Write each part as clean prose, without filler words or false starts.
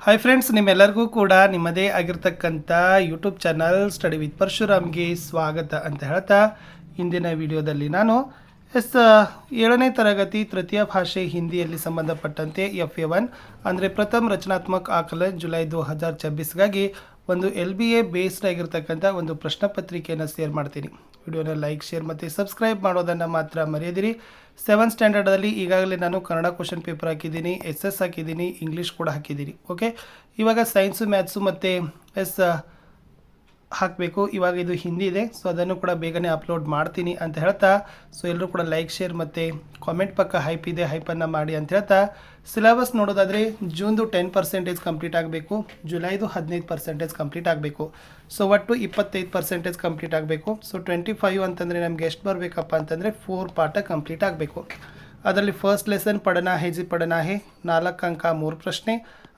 Hi friends, ನಿಮ್ಮೆಲ್ಲರಿಗೂ ಕೂಡ ನಿಮ್ಮದೇ ಆಗಿರ್ತಕ್ಕಂಥ ಯೂಟ್ಯೂಬ್ ಚಾನಲ್ ಸ್ಟಡಿ ವಿತ್ ಪರಶುರಾಮ್ಗೆ ಸ್ವಾಗತ ಅಂತ ಹೇಳ್ತಾ ಇಂದಿನ ವಿಡಿಯೋದಲ್ಲಿ ನಾನು 7ನೇ ತರಗತಿ ತೃತೀಯ ಭಾಷೆ ಹಿಂದಿಯಲ್ಲಿ ಸಂಬಂಧಪಟ್ಟಂತೆ FA1 ಅಂದರೆ ಪ್ರಥಮ ರಚನಾತ್ಮಕ ಆಕಲನ್ ಜುಲೈ 2026ಗಾಗಿ ಒಂದು LBA ಬೇಸ್ಡ್ ಆಗಿರ್ತಕ್ಕಂಥ ಒಂದು ಪ್ರಶ್ನೆ ಪತ್ರಿಕೆಯನ್ನು ಶೇರ್ ಮಾಡ್ತೀನಿ. ವಿಡಿಯೋನ ಲೈಕ್, ಶೇರ್ ಮತ್ತು ಸಬ್ಸ್ಕ್ರೈಬ್ ಮಾಡೋದನ್ನು ಮಾತ್ರ ಮರೆಯದಿರಿ. 7th ಸ್ಟ್ಯಾಂಡರ್ಡಲ್ಲಿ ಈಗಾಗಲೇ ನಾನು ಕನ್ನಡ ಕ್ವಶನ್ ಪೇಪರ್ ಹಾಕಿದ್ದೀನಿ, SS ಹಾಕಿದ್ದೀನಿ, ಇಂಗ್ಲೀಷ್ ಕೂಡ ಹಾಕಿದ್ದೀನಿ. ಓಕೆ, ಇವಾಗ ಸೈನ್ಸು, ಮ್ಯಾಥ್ಸು ಮತ್ತು ಹಾಕಬೇಕು. ಇವಾಗ ಇದು ಹಿಂದಿ ಇದೆ, ಸೊ ಅದನ್ನು ಕೂಡ ಬೇಗನೆ ಅಪ್ಲೋಡ್ ಮಾಡ್ತೀನಿ ಅಂತ ಹೇಳ್ತಾ, ಸೊ ಎಲ್ಲರೂ ಕೂಡ ಲೈಕ್, ಶೇರ್ ಮತ್ತು ಕಾಮೆಂಟ್ ಪಕ್ಕ ಹೈಪ್ ಇದೆ, ಹೈಪನ್ನು ಮಾಡಿ ಅಂತ ಹೇಳ್ತಾ, ಸಿಲೆಬಸ್ ನೋಡೋದಾದರೆ ಜೂನ್ದು 10% ಕಂಪ್ಲೀಟ್ ಆಗಬೇಕು, ಜುಲೈದು 15% ಕಂಪ್ಲೀಟ್ ಆಗಬೇಕು. ಸೊ ಒಟ್ಟು 25% ಕಂಪ್ಲೀಟ್ ಆಗಬೇಕು. ಸೊ 25 ಅಂತಂದರೆ ನಮಗೆ ಎಷ್ಟು ಬರಬೇಕಪ್ಪ ಅಂತಂದರೆ 4 ಪಾಠ ಕಂಪ್ಲೀಟ್ ಆಗಬೇಕು. ಅದರಲ್ಲಿ ಫಸ್ಟ್ ಲೆಸನ್ ಪಡನಾ ಹೇ ಜಿ ಪಡನಾ ಹೇ 4 ಅಂಕ 3 ಪ್ರಶ್ನೆ,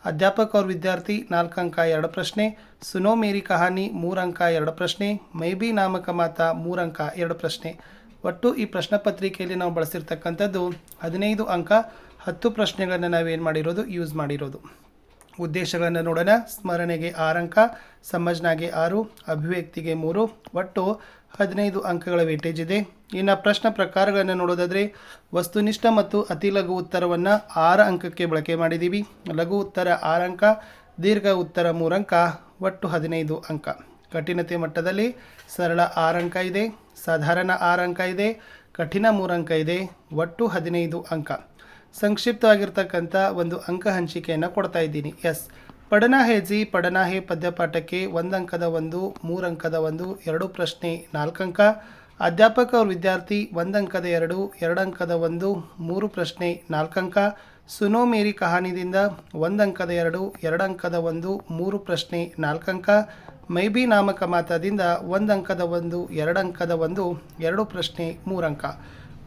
ಅಧ್ಯಾಪಕ और ವಿದ್ಯಾರ್ಥಿ 4 ಅಂಕ 2 ಪ್ರಶ್ನೆ, ಸುನೋ ಮೇರಿ ಕಹಾನಿ 3 ಅಂಕ 2 ಪ್ರಶ್ನೆ, ಮೈ ಬಿ ನಾಮಕ ಮಾತಾ 3 ಅಂಕ 2 ಪ್ರಶ್ನೆ. ಒಟ್ಟು ಈ ಪ್ರಶ್ನೆ ಪತ್ರಿಕೆಯಲ್ಲಿ ನಾವು ಬಳಸಿರ್ತಕ್ಕಂಥದ್ದು 15 ಅಂಕ 10 ಪ್ರಶ್ನೆಗಳನ್ನು ನಾವೇನು ಮಾಡಿರೋದು ಯೂಸ್ ಮಾಡಿರೋದು. ಉದ್ದೇಶಗಳನ್ನು ನೋಡೋಣ. ಸ್ಮರಣೆಗೆ 6 ಅಂಕ, ಸಮಜ್ನಾಗೆ 6, ಅಭಿವ್ಯಕ್ತಿಗೆ 3, ಒಟ್ಟು 15 ಅಂಕಗಳ ವೇಟೇಜ್ ಇದೆ. ಇನ್ನು ಪ್ರಶ್ನೆ ಪ್ರಕಾರಗಳನ್ನು ನೋಡೋದಾದರೆ ವಸ್ತುನಿಷ್ಠ ಮತ್ತು ಅತಿ ಲಘು ಉತ್ತರವನ್ನು 6 ಅಂಕಕ್ಕೆ ಬಳಕೆ ಮಾಡಿದ್ದೀವಿ. ಲಘು ಉತ್ತರ 6 ಅಂಕ, ದೀರ್ಘ ಉತ್ತರ 3 ಅಂಕ, ಒಟ್ಟು 15 ಅಂಕ. ಕಠಿಣತೆ ಮಟ್ಟದಲ್ಲಿ ಸರಳ 6 ಅಂಕ ಇದೆ, ಸಾಧಾರಣ 6 ಅಂಕ ಇದೆ, ಕಠಿಣ 3 ಅಂಕ ಇದೆ, ಒಟ್ಟು 15 ಅಂಕ. ಸಂಕ್ಷಿಪ್ತವಾಗಿರ್ತಕ್ಕಂಥ ಒಂದು ಅಂಕ ಹಂಚಿಕೆಯನ್ನು ಕೊಡ್ತಾ ಇದ್ದೀನಿ. ಪಡನಾ ಹೇ ಜಿ ಪಡನಾ ಹೇ ಪದ್ಯಪಾಠಕ್ಕೆ 1 ಅಂಕದ 1, 3 ಅಂಕದ 1, 2 ಪ್ರಶ್ನೆ 4 ಅಂಕ. ಅಧ್ಯಾಪಕ और ವಿದ್ಯಾರ್ಥಿ 1 ಅಂಕದ 2, 2 ಅಂಕದ 1, 3 ಪ್ರಶ್ನೆ 4 ಅಂಕ. ಸುನೋ ಮೇರಿ ಕಹಾನಿದಿಂದ 1 ಅಂಕದ 2, 2 ಅಂಕದ 1, 3 ಪ್ರಶ್ನೆ 4 ಅಂಕ. ಮೈ ಬಿ ನಾಮಕ ಮಾತಾದಿಂದ 1 ಅಂಕದ 1, 2 ಅಂಕದ 1, 2 ಪ್ರಶ್ನೆ 3 ಅಂಕ.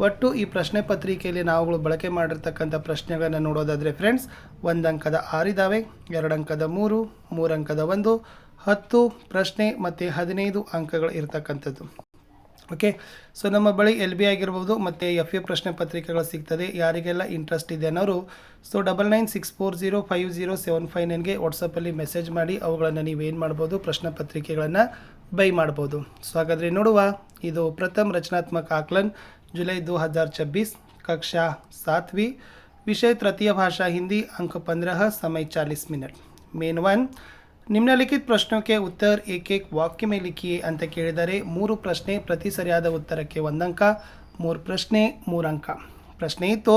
ಒಟ್ಟು ಈ ಪ್ರಶ್ನೆ ಪತ್ರಿಕೆಯಲ್ಲಿ ನಾವುಗಳು ಬಳಕೆ ಮಾಡಿರ್ತಕ್ಕಂಥ ಪ್ರಶ್ನೆಗಳನ್ನು ನೋಡೋದಾದರೆ ಫ್ರೆಂಡ್ಸ್ 1 ಅಂಕದ 6 ಇದ್ದಾವೆ, 2 ಅಂಕದ 3, 3 ಅಂಕದ 1, 10 ಪ್ರಶ್ನೆ ಮತ್ತು 15 ಅಂಕಗಳು ಇರ್ತಕ್ಕಂಥದ್ದು. ಓಕೆ, ಸೊ ನಮ್ಮ ಬಳಿ LB ಆಗಿರ್ಬೋದು ಮತ್ತು FA ಪ್ರಶ್ನೆ ಪತ್ರಿಕೆಗಳು ಸಿಗ್ತದೆ. ಯಾರಿಗೆಲ್ಲ ಇಂಟ್ರೆಸ್ಟ್ ಇದೆ ಅನ್ನೋರು ಸೊ 9964050759ಗೆ ವಾಟ್ಸಪ್ಪಲ್ಲಿ ಮೆಸೇಜ್ ಮಾಡಿ ಅವುಗಳನ್ನು ನೀವೇನು ಮಾಡ್ಬೋದು, ಪ್ರಶ್ನೆ ಪತ್ರಿಕೆಗಳನ್ನು ಬೈ ಮಾಡ್ಬೋದು. ಸೊ ಹಾಗಾದರೆ ನೋಡುವ, ಇದು ಪ್ರಥಮ ರಚನಾತ್ಮಕ ಆಕಲನ್ जुलाई 2026, कक्षा 7वीं, विषय तृतीय भाषा हिंदी, अंक 15, समय 40 मिनट. मेन 1, निम्नलिखित प्रश्नों के उत्तर एक एक वाक्य में लिखिए ಅಂತ ಕೇಳಿದರೆ 3 ಪ್ರಶ್ನೆ, ಪ್ರತಿ ಸರಿಯಾದ ಉತ್ತರಕ್ಕೆ 1 ಅಂಕ, 3 ಪ್ರಶ್ನೆ 3 ಅಂಕ. ಪ್ರಶ್ನೆ ಇತ್ತು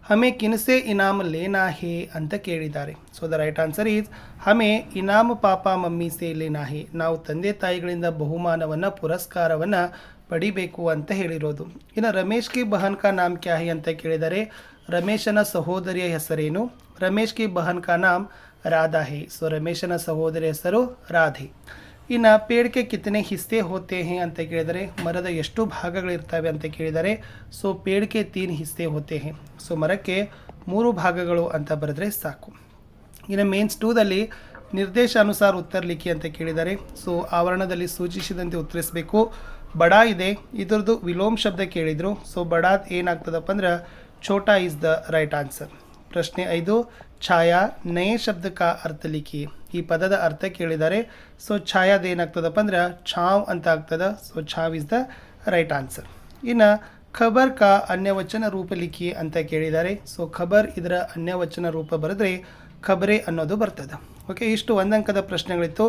ಹಮೆ ಕಿನ್ಸೆ ಇನಾಮ್ ಲೇನಾ ಹೇ ಅಂತ ಕೇಳಿದ್ದಾರೆ. So the right answer is ಹಮೆ ಇನಾಮ್ ಪಾಪ ಮಮ್ಮಿ ಸೇ ಲೇನಾ ಹೇ. ನಾವು ತಂದೆ ತಾಯಿಗಳಿಂದ ಬಹುಮಾನವನ್ನು, ಪುರಸ್ಕಾರವನ್ನು ಪಡಿಬೇಕು ಅಂತ ಹೇಳಿರೋದು. ಇನ್ನು ರಮೇಶ್ ಕಿ ಬಹನ್ ಕಾ ನಾಮ್ ಕ್ಯಾ ಹೈ ಅಂತ ಕೇಳಿದರೆ ರಮೇಶನ ಸಹೋದರಿಯ ಹೆಸರೇನು? ರಮೇಶ್ ಕಿ ಬಹನ್ ಕಾ ನಾಮ್ ರಾಧಾ ಹೇ. ಸೊ ರಮೇಶನ ಸಹೋದರಿಯ ಹೆಸರು ರಾಧೆ. ಇನ್ನು ಪೇಡ್ ಕೆ ಕಿತನೆ ಹಿಸ್ಸೆ ಹೋತೆ ಹೇ ಅಂತ ಕೇಳಿದರೆ ಮರದ ಎಷ್ಟು ಭಾಗಗಳಿರ್ತವೆ ಅಂತ ಕೇಳಿದರೆ ಸೊ ಪೇಡ್ ಕೆ 3 ಹಿಸ್ಸೆ ಹೋತೆ ಹೇ. ಸೊ ಮರಕ್ಕೆ 3 ಭಾಗಗಳು ಅಂತ ಬರೆದ್ರೆ ಸಾಕು. ಇನ್ನು ಮೇನ್ಸ್ 2ದಲ್ಲಿ ನಿರ್ದೇಶಾನುಸಾರ ಉತ್ತರ ಲಿಖಿ ಅಂತ ಕೇಳಿದ್ದಾರೆ. ಸೊ ಆವರಣದಲ್ಲಿ ಸೂಚಿಸಿದಂತೆ ಉತ್ತರಿಸಬೇಕು. ಬಡಾ ಇದೆ, ಇದರದ್ದು ವಿಲೋಮ್ ಶಬ್ದ ಕೇಳಿದರು. ಸೊ ಬಡಾದ್ ಏನಾಗ್ತದಪ್ಪ ಅಂದ್ರೆ ಛೋಟಾ ಈಸ್ ದ ರೈಟ್ ಆನ್ಸರ್. ಪ್ರಶ್ನೆ 5, ಛಾಯಾ ನಯೇ ಶಬ್ದ ಕಾ ಅರ್ಥ ಲಿಖಿ. ಈ ಪದದ ಅರ್ಥ ಕೇಳಿದ್ದಾರೆ. ಸೊ ಛಾಯಾದ ಏನಾಗ್ತದಪ್ಪ ಅಂದ್ರೆ ಛಾವ್ ಅಂತ ಆಗ್ತದ. ಸೊ ಛಾವ್ ಇಸ್ ದ ರೈಟ್ ಆನ್ಸರ್. ಇನ್ನು ಖಬರ್ ಕಾ ಅನ್ಯವಚನ ರೂಪ ಲಿಖಿ ಅಂತ ಕೇಳಿದ್ದಾರೆ. ಸೊ ಖಬರ್ ಇದರ ಅನ್ಯವಚನ ರೂಪ ಬರೆದ್ರೆ ಖಬರೆ ಅನ್ನೋದು ಬರ್ತದೆ. ಓಕೆ, ಇಷ್ಟು 1 ಅಂಕದ ಪ್ರಶ್ನೆಗಳಿತ್ತು.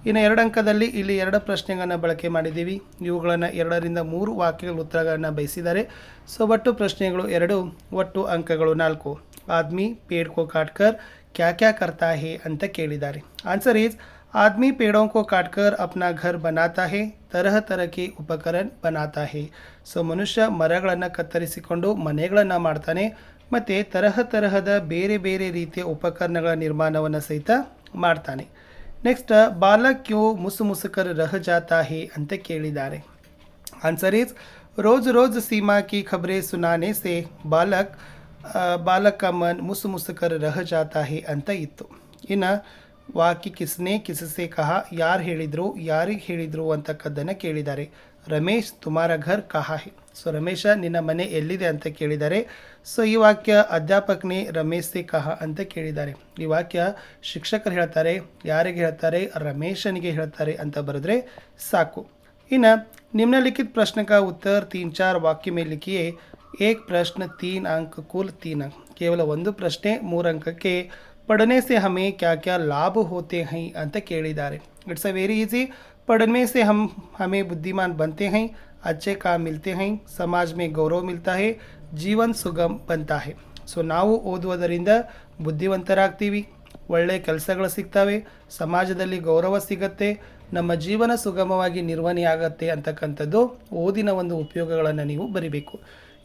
ಇನ್ನು 2 ಅಂಕದಲ್ಲಿ ಇಲ್ಲಿ 2 ಪ್ರಶ್ನೆಗಳನ್ನು ಬಳಕೆ ಮಾಡಿದ್ದೀವಿ. ಇವುಗಳನ್ನು 2 ರಿಂದ 3 ವಾಕ್ಯಗಳ ಉತ್ತರಗಳನ್ನು ಬಯಸಿದ್ದಾರೆ. ಸೊ ಒಟ್ಟು ಪ್ರಶ್ನೆಗಳು 2, ಒಟ್ಟು ಅಂಕಗಳು 4. ಆದ್ಮಿ ಪೇಡ್ ಕೋ ಕಾಟ್ಕರ್ ಕ್ಯಾ ಕ್ಯಾ ಕರ್ತಾ ಹೇ ಅಂತ ಕೇಳಿದ್ದಾರೆ. ಆನ್ಸರ್ ಈಸ್ ಆದ್ಮಿ ಪೇಡೋं को काटकर अपना घर बनाता है, तरह तरह के उपकरण बनाता है. ಸೊ ಮನುಷ್ಯ ಮರಗಳನ್ನು ಕತ್ತರಿಸಿಕೊಂಡು ಮನೆಗಳನ್ನು ಮಾಡ್ತಾನೆ ಮತ್ತು ತರಹದ ಬೇರೆ ಬೇರೆ ರೀತಿಯ ಉಪಕರಣಗಳ ನಿರ್ಮಾಣವನ್ನು ಸಹಿತ ಮಾಡ್ತಾನೆ. ನೆಕ್ಸ್ಟ್, ಬಾಲಕ್ ಕ್ಯೂ ಮುಸುಕರ್ ರಹ ಜಾತಾ ಹೇ ಅಂತ ಕೇಳಿದ್ದಾರೆ. ಆನ್ಸರ್ ಈಸ್ ರೋಜ್ ರೋಜ್ ಸೀಮಾ ಕಿ ಖಬರೆ ಸುನಾನೆ ಸೆ ಬಾಲಕ್ ಕಾ ಮನ್ ಮುಸುಕರ್ ರಹ ಜಾತಾ ಹೇ ಅಂತ ಇತ್ತು. ಇನ್ನು ವಾಕ್ಯ ಕಿಸ್ನೆ ಕಿಸಸೆ ಕಹ, ಯಾರು ಹೇಳಿದರು, ಯಾರಿಗೆ ಹೇಳಿದರು ಅಂತಕ್ಕದ್ದನ್ನು ಕೇಳಿದ್ದಾರೆ. ರಮೇಶ್ ತುಮಾರ ಘರ್ ಕಹಾ ಹೇ. ಸೊ ರಮೇಶ ನಿನ್ನ ಮನೆ ಎಲ್ಲಿದೆ ಅಂತ ಕೇಳಿದ್ದಾರೆ. ಸೊ ಈ ವಾಕ್ಯ ಅಧ್ಯಾಪಕನೇ ರಮೇಶ್ ಸೆ ಕಹ ಅಂತ ಕೇಳಿದ್ದಾರೆ. ಈ ವಾಕ್ಯ ಶಿಕ್ಷಕರು ಹೇಳ್ತಾರೆ, ಯಾರಿಗೆ ಹೇಳ್ತಾರೆ? ರಮೇಶನಿಗೆ ಹೇಳ್ತಾರೆ ಅಂತ ಬರೆದ್ರೆ ಸಾಕು. ಇನ್ನು निम्नलिखित प्रश्न का उत्तर 3-4 वाक्य में लिखिए. एक प्रश्न 3 अंक कुल 3 अंक. ಕೇವಲ ಒಂದು ಪ್ರಶ್ನೆ 3 ಅಂಕಕ್ಕೆ पढ़ने से हमें क्या क्या लाभ होते हैं ಅಂತ ಕೇಳಿದ್ದಾರೆ. It's a very easy. पढ़ने से हमें बुद्धिमान बनते हैं, अच्छे काम मिलते हैं, समाज में गौरव मिलता है, ಜೀವನ ಸುಗಮ बनता है. ಸೊ ನಾವು ಓದುವುದರಿಂದ ಬುದ್ಧಿವಂತರಾಗ್ತೀವಿ, ಒಳ್ಳೆಯ ಕೆಲಸಗಳು ಸಿಗ್ತವೆ, ಸಮಾಜದಲ್ಲಿ ಗೌರವ ಸಿಗತ್ತೆ, ನಮ್ಮ ಜೀವನ ಸುಗಮವಾಗಿ ನಿರ್ವಹಣೆ ಆಗತ್ತೆ ಅಂತಕ್ಕಂಥದ್ದು ಓದಿನ ಒಂದು ಉಪಯೋಗಗಳನ್ನು ನೀವು ಬರಿಬೇಕು.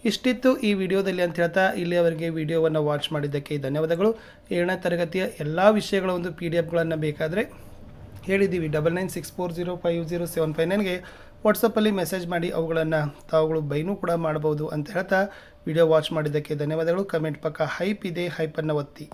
ಇಷ್ಟಿತ್ತು ಈ ವಿಡಿಯೋದಲ್ಲಿ ಅಂತ ಹೇಳ್ತಾ ಇಲ್ಲಿಯವರೆಗೆ ವಿಡಿಯೋವನ್ನು ವಾಚ್ ಮಾಡಿದ್ದಕ್ಕೆ ಧನ್ಯವಾದಗಳು. 7ನೇ ತರಗತಿಯ ಎಲ್ಲ ವಿಷಯಗಳ ಒಂದು PDF ಬೇಕಾದರೆ ಹೇಳಿದ್ದೀವಿ 9964050759ಗೆ ವಾಟ್ಸಪ್ಪಲ್ಲಿ ಮೆಸೇಜ್ ಮಾಡಿ ಅವುಗಳನ್ನು ತಾವುಗಳು ಬೈನೂ ಕೂಡ ಮಾಡ್ಬೋದು ಅಂತ ಹೇಳ್ತಾ ವಿಡಿಯೋ ವಾಚ್ ಮಾಡಿದ್ದಕ್ಕೆ ಧನ್ಯವಾದಗಳು. ಕಮೆಂಟ್ ಪಕ್ಕ ಹೈಪ್ ಇದೆ, ಹೈಪನ್ನು ಒತ್ತಿ.